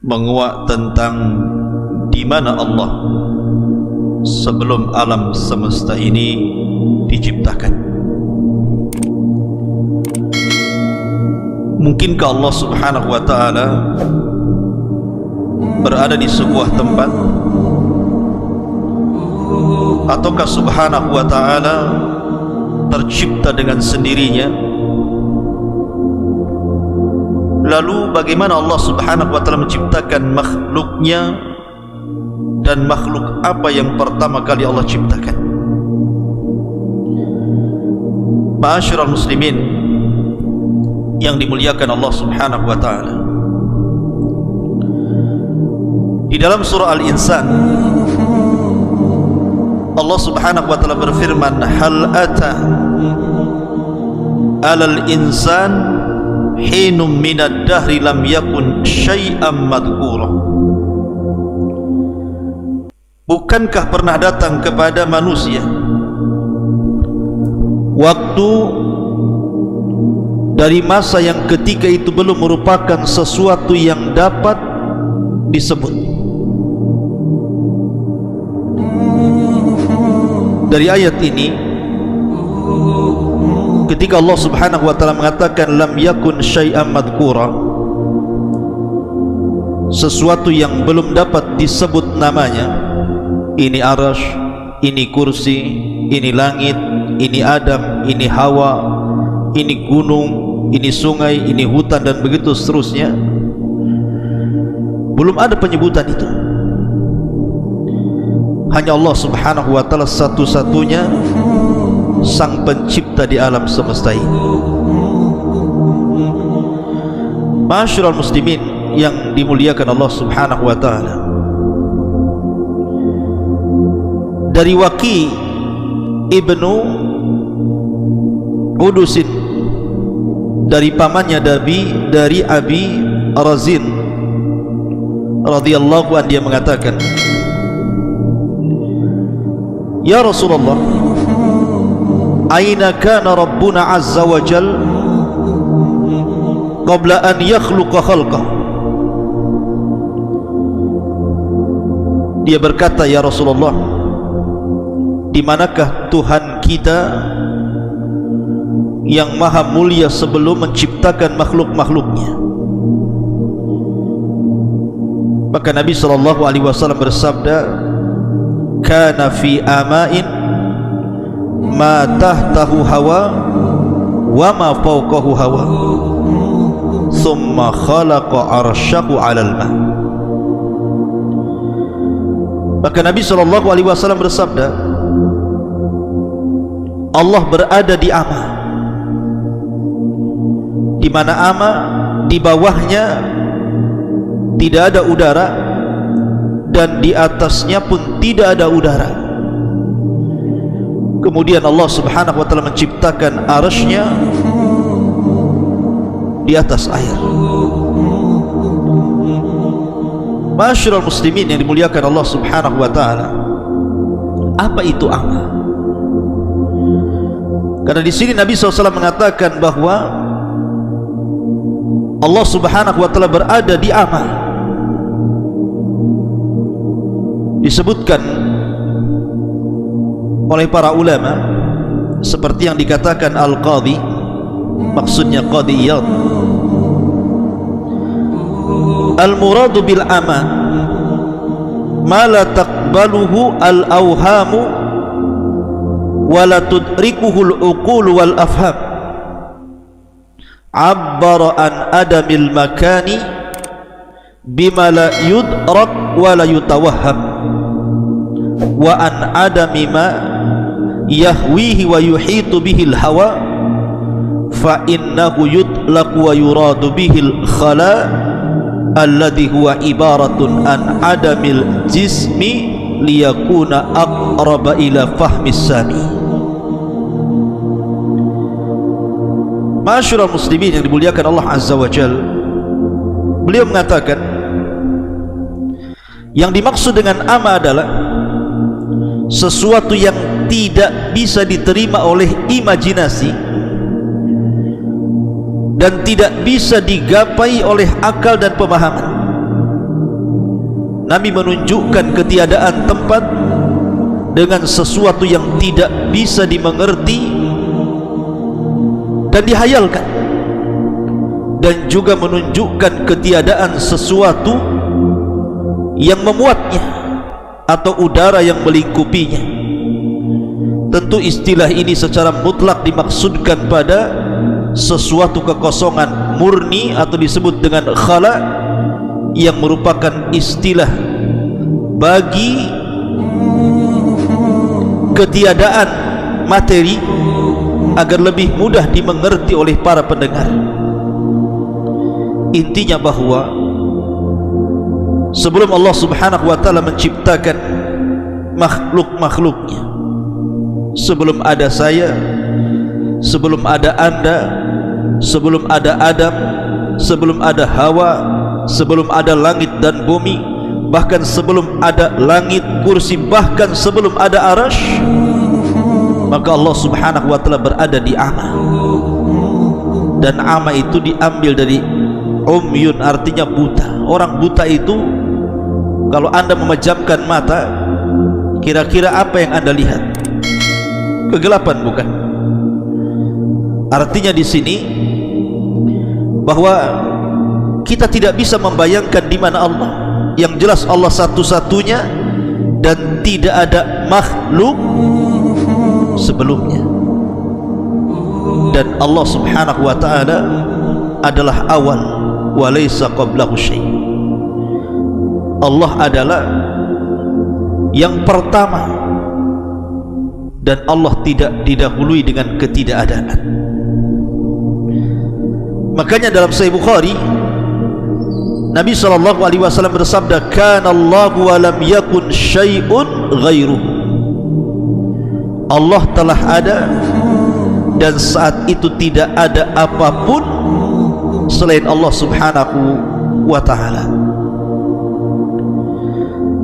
menguak tentang di mana Allah sebelum alam semesta ini diciptakan. Mungkinkah Allah Subhanahu wa ta'ala berada di sebuah tempat, ataukah Subhanahu wa ta'ala tercipta dengan sendirinya? Lalu bagaimana Allah Subhanahu wa ta'ala menciptakan makhluknya, dan makhluk apa yang pertama kali Allah ciptakan? Ma'asyiral muslimin yang dimuliakan Allah Subhanahu wa ta'ala, di dalam surah Al-Insan Allah Subhanahu wa ta'ala berfirman, hal ata alal insan hinum minad dahri lam yakun syai'am madhkura. Bukankah pernah datang kepada manusia waktu dari masa yang ketika itu belum merupakan sesuatu yang dapat disebut? Dari ayat ini, ketika Allah Subhanahu wa ta'ala mengatakan lam yakun syai'an madhkura, sesuatu yang belum dapat disebut namanya, ini arasy, ini kursi, ini langit, ini Adam, ini Hawa, ini gunung, ini sungai, ini hutan, dan begitu seterusnya. Belum ada penyebutan itu. Hanya Allah Subhanahu wa ta'ala satu-satunya sang pencipta di alam semesta ini. Ma'asyiral muslimin yang dimuliakan Allah Subhanahu wa ta'ala, dari Waqi ibnu Udusin, dari pamannya dari Abi Razin radhiyallahu anhu, dia mengatakan, ya Rasulullah, aina kana Rabbuna azza wa jal qabla an yakhluqa khalqah. Dia berkata, ya Rasulullah, di manakah Tuhan kita yang maha mulia sebelum menciptakan makhluk-makhluknya? Maka Nabi SAW bersabda, kana fi ama'in ma tahtahu hawa wa ma fawqahu hawa thumma khalaqa arsyahu 'alal ma. Maka Nabi SAW bersabda, Allah berada di ama, di mana ama di bawahnya tidak ada udara, dan di atasnya pun tidak ada udara. Kemudian Allah Subhanahu wa ta'ala menciptakan arsy-Nya di atas air. Ma'asyiral muslimin yang dimuliakan Allah Subhanahu wa ta'ala, apa itu ama? Karena di sini Nabi SAW mengatakan bahwa Allah Subhanahu wa ta'ala berada di ama. Disebutkan oleh para ulama seperti yang dikatakan Al-Qadhi, maksudnya Qadhi Iyad, al-muradu bil ama ma la taqbaluhu al-awhamu wa la tudrikuhu al-uqul wal afham, abbara an adamil makani bima la yudrak wa la yutawahham, wa an adami ma yahwihi wa yuhitu bihil hawa, fa innahu yutlaqu wa yuradu bihil khala alladhi huwa ibaratun an adamil jismi liyakuna aqraba ila fahmis sami. Ma'asyiral muslimin yang dimuliakan Allah Azza wa Jal, beliau mengatakan yang dimaksud dengan ama adalah sesuatu yang tidak bisa diterima oleh imajinasi dan tidak bisa digapai oleh akal dan pemahaman. Nabi menunjukkan ketiadaan tempat dengan sesuatu yang tidak bisa dimengerti dan dihayalkan, dan juga menunjukkan ketiadaan sesuatu yang memuatnya atau udara yang melingkupinya. Tentu istilah ini secara mutlak dimaksudkan pada sesuatu kekosongan murni atau disebut dengan khala, yang merupakan istilah bagi ketiadaan materi agar lebih mudah dimengerti oleh para pendengar. Intinya bahwa sebelum Allah Subhanahu wa ta'ala menciptakan makhluk-makhluknya, sebelum ada saya, sebelum ada Anda, sebelum ada Adam, sebelum ada Hawa, sebelum ada langit dan bumi, bahkan sebelum ada langit, kursi, bahkan sebelum ada arasy, maka Allah Subhanahu wa ta'ala berada di ama. Dan ama itu diambil dari umyun, artinya buta. Orang buta itu, kalau Anda memejamkan mata, kira-kira apa yang Anda lihat? Kegelapan, bukan? Artinya di sini bahwa kita tidak bisa membayangkan di mana Allah. Yang jelas Allah satu-satunya dan tidak ada makhluk sebelumnya. Dan Allah Subhanahu wa ta'ala adalah awal wa laysa qablahu syai'. Allah adalah yang pertama dan Allah tidak didahului dengan ketidakadaan. Makanya dalam Sahih Bukhari Nabi SAW bersabda, kana Allahu wa lam yakun syai'un ghairuhu. Allah telah ada dan saat itu tidak ada apapun selain Allah Subhanahu wa ta'ala.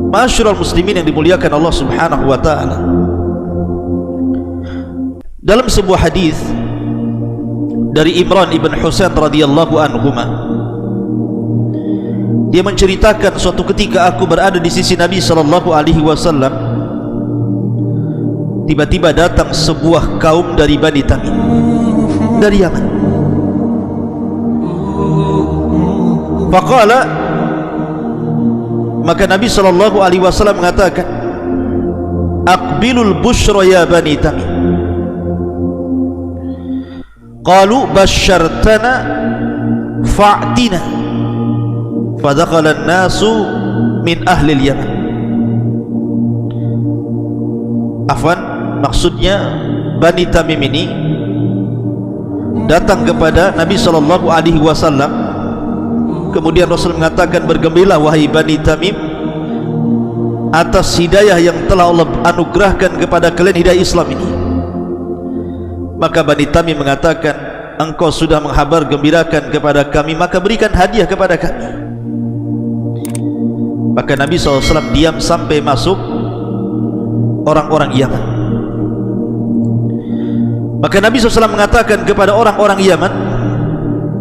Ma'asyiral muslimin yang dimuliakan Allah Subhanahu wa ta'ala, dalam sebuah hadis dari Imran ibn Husain radhiyallahu anhuma, dia menceritakan suatu ketika aku berada di sisi Nabi sallallahu alaihi wasallam, tiba-tiba datang sebuah kaum dari Bani Tamim, dari Yaman. Faqala, maka Nabi sallallahu alaihi wasallam mengatakan, aqbilul busyra ya Bani Tamim. Qalu basyartana fa'tina. Fadakhala an-nasu min ahli al-Yaman. Afwan, maksudnya Bani Tamim ini datang kepada Nabi sallallahu alaihi wasallam. Kemudian Rasul mengatakan, bergembiralah wahai Bani Tamim atas hidayah yang telah Allah anugerahkan kepada kalian, hidayah Islam ini. Maka Bani Tamim mengatakan, engkau sudah menghabar gembirakan kepada kami, maka berikan hadiah kepada kami. Maka Nabi SAW diam sampai masuk orang-orang Yaman. Maka Nabi SAW mengatakan kepada orang-orang Yaman,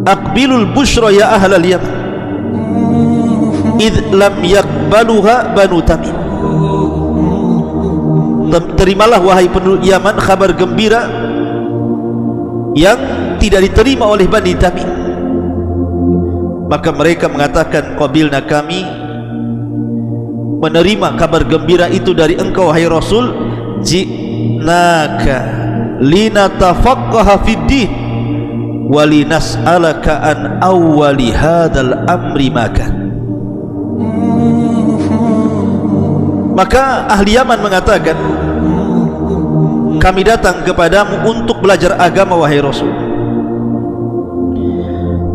aqbilul busyra ya ahlal Yaman idh lam yakbaluha Banu Tamim. Terimalah wahai penduduk Yaman kabar gembira yang tidak diterima oleh Bani Tamim. Maka mereka mengatakan, qabilna, kami menerima kabar gembira itu dari engkau wahai Rasul. Ji'naka linatafaqqaha fid din wa linas'alaka an awwali hadzal amri makan. Maka ahli Yaman mengatakan, kami datang kepadamu untuk belajar agama wahai Rasul,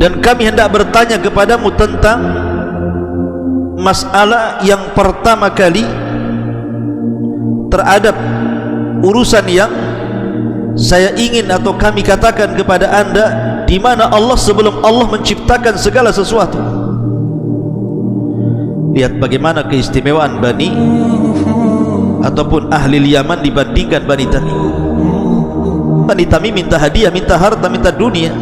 dan kami hendak bertanya kepadamu tentang masalah yang pertama kali terhadap urusan yang saya ingin atau kami katakan kepada anda, di mana Allah sebelum Allah menciptakan segala sesuatu. Lihat bagaimana keistimewaan Bani ataupun ahli Yaman dibandingkan Bani Tamim. Bani Tamim minta hadiah, minta harta, minta dunia,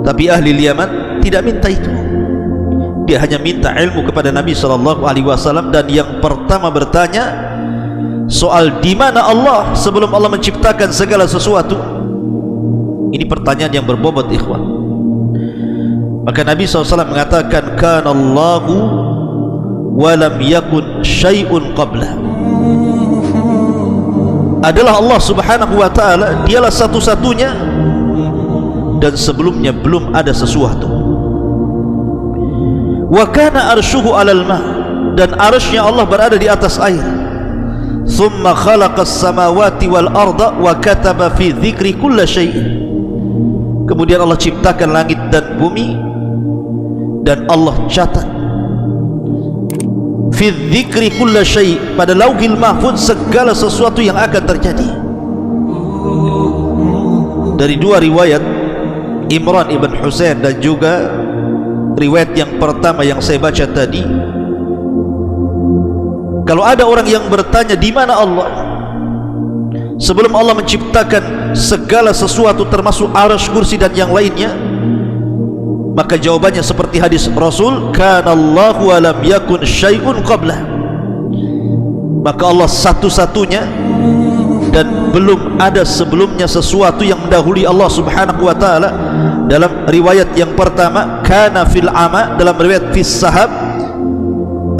tapi ahli Yaman tidak minta itu. Dia hanya minta ilmu kepada Nabi SAW, dan yang pertama bertanya soal di mana Allah sebelum Allah menciptakan segala sesuatu. Ini pertanyaan yang berbobot, ikhwan. Maka Nabi SAW mengatakan, kana Allahu wa lam yakun syai'un qabla. Adalah Allah Subhanahu wa ta'ala, dialah satu-satunya, dan sebelumnya belum ada sesuatu. Wa kana arsyuhu 'alal ma', dan arsynya Allah berada di atas air. Thumma khalaqas samawati wal arda wa kataba fi dzikri kulli syai'in. Kemudian Allah ciptakan langit dan bumi, dan Allah catat fi dzikri kulli syai', pada lauhil mahfuz segala sesuatu yang akan terjadi. Dari dua riwayat, Imran ibn Husain dan juga riwayat yang pertama yang saya baca tadi, kalau ada orang yang bertanya di mana Allah sebelum Allah menciptakan segala sesuatu termasuk arsy, kursi dan yang lainnya, maka jawabannya seperti hadis Rasul, kana Allahu wa lam yakun syai'un qablah. Maka Allah satu-satunya dan belum ada sebelumnya sesuatu yang mendahului Allah Subhanahu wa ta'ala. Dalam riwayat yang pertama, kana fil ama, dalam riwayat fis sahab,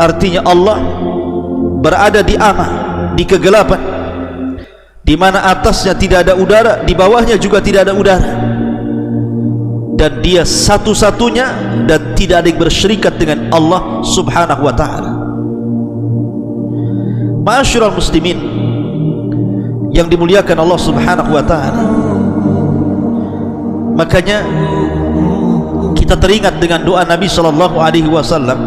artinya Allah berada di ama, di kegelapan, di mana atasnya tidak ada udara, di bawahnya juga tidak ada udara, dan dia satu-satunya dan tidak ada yang bersyirikat dengan Allah Subhanahu wa ta'ala. Ma'asyiral muslimin yang dimuliakan Allah Subhanahu wa ta'ala, makanya kita teringat dengan doa Nabi sallallahu alaihi wasallam,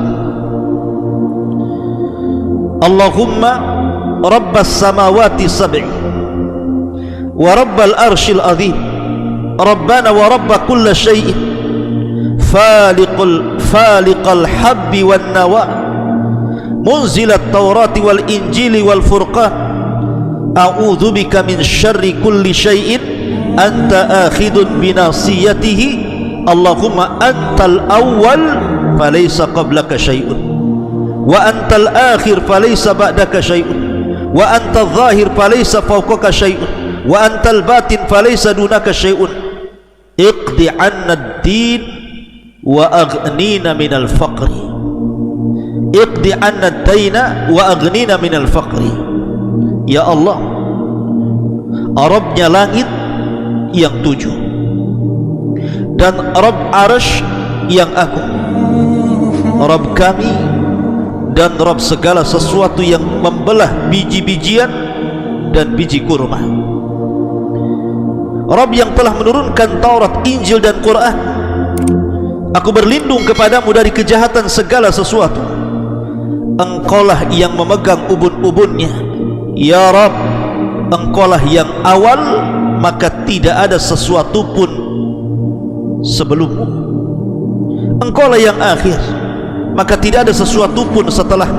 Allahumma rabbas samawati sab'i wa rabbal arshil azim, Rabbana wa rabba kulla syai'in, faliqal habbi wan nawa, munzilat taurati wal injili wal furqan, a'udzu bika min syarri kulli syai'in anta akhidun binasiyatihi, Allahumma antal awwal falaysa qablaka syai'un, wa antal akhir falaysa ba'daka syai'un, wa antal zahir falaysa fawqaka syai'un, wa antal batin falaysa dunaka syai'un, iqdi 'anna ad-din wa aghnina minal faqri, iqdi 'anna ad-daina wa aghnina minal faqri. Ya Allah, Rabbnya langit yang 7 dan Rabb arsy yang agung, Rabb kami dan Rabb segala sesuatu yang membelah biji-bijian dan biji kurma, Rabb yang telah menurunkan Taurat, Injil dan Quran. Aku berlindung kepadamu dari kejahatan segala sesuatu. Engkaulah yang memegang ubun-ubunnya, ya Rabb. Engkaulah yang awal, maka tidak ada sesuatu pun sebelummu. Engkaulah yang akhir, maka tidak ada sesuatu pun setelah.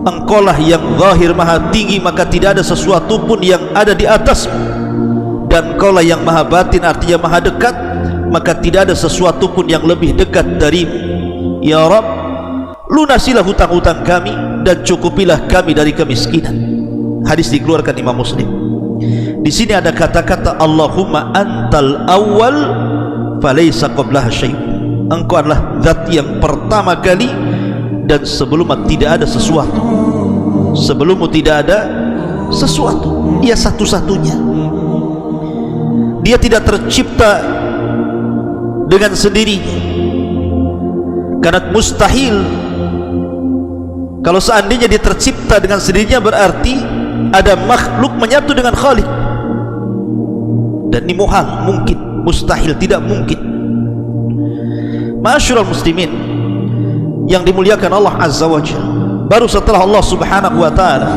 Engkaulah yang zahir maha tinggi, maka tidak ada sesuatu pun yang ada di atasmu. Dan Engkaulah yang maha batin, artinya maha dekat, maka tidak ada sesuatu pun yang lebih dekat darimu. Ya Rabb, lunasilah hutang-hutang kami dan cukupilah kami dari kemiskinan. Hadis dikeluarkan Imam Muslim. Di sini ada kata-kata Allahumma antal awwal falaysa qablaha syai'un. Engkau adalah zat yang pertama kali dan sebelumnya tidak ada sesuatu. Sebelummu tidak ada sesuatu. Ia satu-satunya. Dia tidak tercipta dengan sendirinya, karena mustahil. Kalau seandainya dia tercipta dengan sendirinya, berarti ada makhluk menyatu dengan Khalik, dan ini muhal, mungkin, mustahil, tidak mungkin. Ma'asyiral muslimin yang dimuliakan Allah Azza wa Jalla, baru setelah Allah Subhanahu wa ta'ala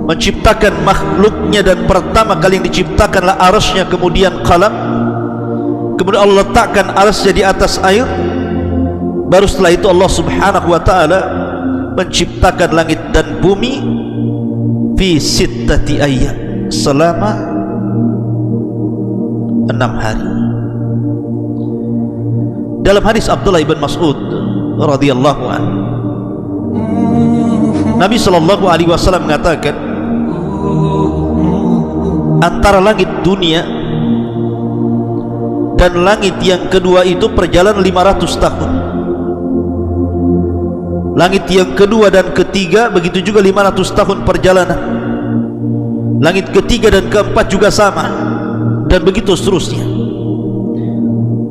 menciptakan makhluknya, dan pertama kali yang diciptakanlah arsy-Nya, kemudian qalam, kemudian Allah letakkan arsy-Nya di atas air. Baru setelah itu Allah Subhanahu wa ta'ala menciptakan langit dan bumi fi sittati ayyam, selama 6 hari. Dalam hadis Abdullah ibn Mas'ud radhiyallahu anhu, Nabi sallallahu alaihi wasallam mengatakan, antara langit dunia dan langit yang kedua itu perjalanan 500 tahun. Langit yang kedua dan ketiga begitu juga 500 tahun perjalanan. Langit ketiga dan keempat juga sama, dan begitu seterusnya.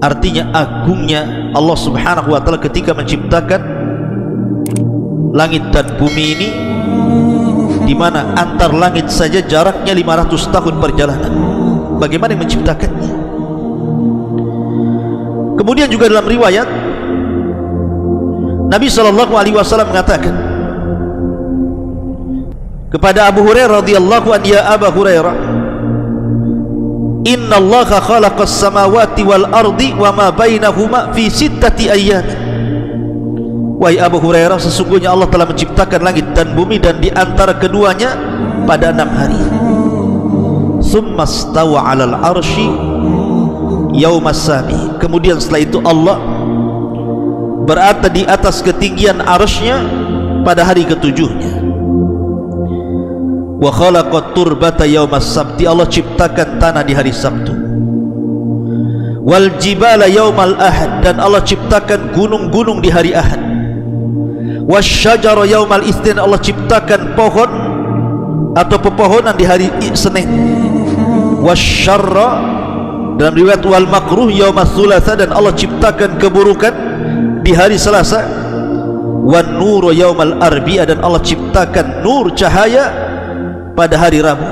Artinya agungnya Allah subhanahu wa ta'ala ketika menciptakan langit dan bumi ini, di mana antar langit saja jaraknya 500 tahun perjalanan. Bagaimana yang menciptakannya? Kemudian juga dalam riwayat Nabi SAW mengatakan kepada Abu Hurairah radhiyallahu anhu, ya Abu Hurairah, inna Allaha khalaqas samawati wal ardi wa ma bainahuma fi 6 ayyam. Wahai Abu Hurairah, sesungguhnya Allah telah menciptakan langit dan bumi dan di antara keduanya pada 6 hari. Tsumma stawa 'alal 'arsy yaumas sabi. Kemudian setelah itu Allah berada di atas ketinggian arsy-Nya pada hari ketujuhnya. Wa khalaqat turbata yaumas sabti. Allah ciptakan tanah di hari Sabtu. Wal jibala yaumal ahad. Dan Allah ciptakan gunung-gunung di hari Ahad. Wasyajara yaumal itsnin. Allah ciptakan pohon atau pepohonan di hari Senin. Wasyarra, dalam riwayat wal makruh yaumas tsulatsa. Dan Allah ciptakan keburukan di hari Selasa. Wan nuru yaumal arbi'a. Dan Allah ciptakan nur, cahaya, pada hari Rabu.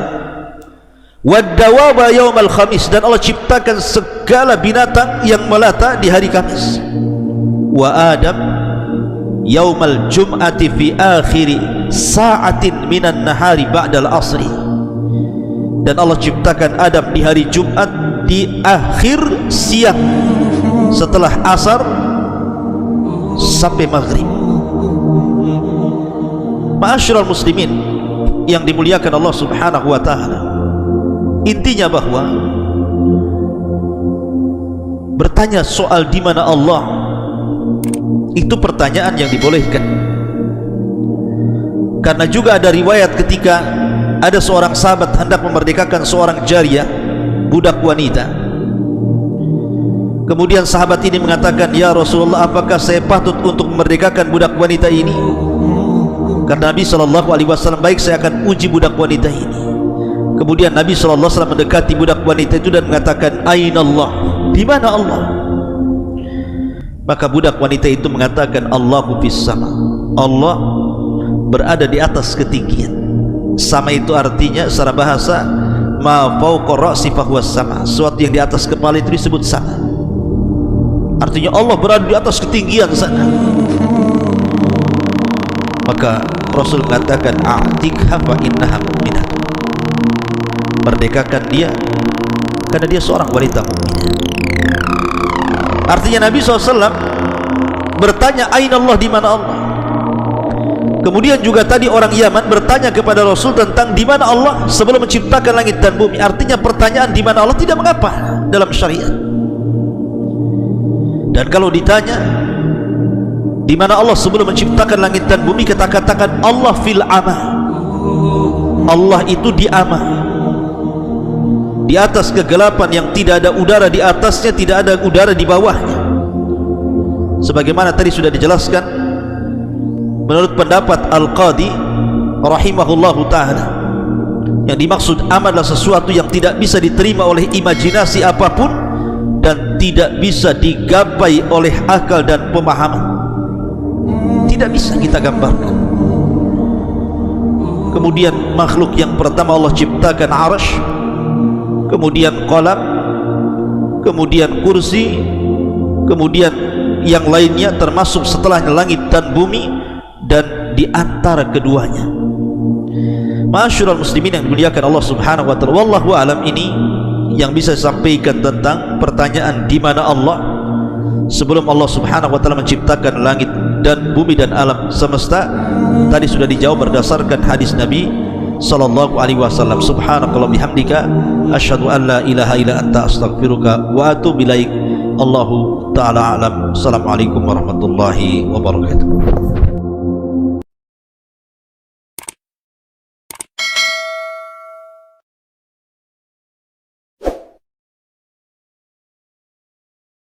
Wad-dawaba yaumal khamis. Dan Allah ciptakan segala binatang yang melata di hari Kamis. Wa Adam yaumal jum'ati fi akhiri sa'atin minan nahari ba'dal asri. Dan Allah ciptakan Adam di hari Jumat di akhir siang setelah asar sampai maghrib. Ma'asyiral muslimin yang dimuliakan Allah subhanahu wa ta'ala, intinya bahwa bertanya soal di mana Allah itu pertanyaan yang dibolehkan. Karena juga ada riwayat ketika ada seorang sahabat hendak memerdekakan seorang jariyah, budak wanita. Kemudian sahabat ini mengatakan, ya Rasulullah, apakah saya patut untuk memerdekakan budak wanita ini? Karena Nabi SAW, baik, saya akan uji budak wanita ini. Kemudian Nabi SAW mendekati budak wanita itu dan mengatakan, Aina Allah? Di mana Allah? Maka budak wanita itu mengatakan, Allahu fis sama. Allah berada di atas ketinggian. Sama itu artinya secara bahasa, ma fawqa ra'si fahuwa sama. Sesuatu yang di atas kepala itu disebut sama. Artinya Allah berada di atas ketinggian sana. Maka Rasul mengatakan, a'tikha fa innaha mu'minah. Merdekakan dia karena dia seorang wanita mukminah. Artinya Nabi SAW bertanya, aina Allah? Di mana Allah? Kemudian juga tadi orang Yaman bertanya kepada Rasul tentang di mana Allah sebelum menciptakan langit dan bumi. Artinya pertanyaan di mana Allah tidak mengapa dalam syariat. Dan kalau ditanya di mana Allah sebelum menciptakan langit dan bumi, kita katakan Allah fil ama. Allah itu di ama, di atas kegelapan yang tidak ada udara di atasnya, tidak ada udara di bawahnya. Sebagaimana tadi sudah dijelaskan, menurut pendapat Al-Qadi rahimahullahu ta'ala, yang dimaksud ama adalah sesuatu yang tidak bisa diterima oleh imajinasi apapun dan tidak bisa digapai oleh akal dan pemahaman. Tidak bisa kita gambarkan. Kemudian makhluk yang pertama Allah ciptakan arsy, kemudian qalam, kemudian kursi, kemudian yang lainnya termasuk setelahnya langit dan bumi, dan di antara keduanya. Ma'asyiral muslimin yang dimuliakan Allah subhanahu wa ta'ala, wallahu alam, ini yang bisa disampaikan tentang pertanyaan di mana Allah sebelum Allah subhanahu wa ta'ala menciptakan langit dan bumi dan alam semesta. Tadi sudah dijawab berdasarkan hadis Nabi sallallahu alaihi wasallam. Subhanakallah bihamdika asyhadu an la ilaha illa anta astaghfiruka wa atubu ilaik. Allahu taala alam. Assalamualaikum warahmatullahi wabarakatuh.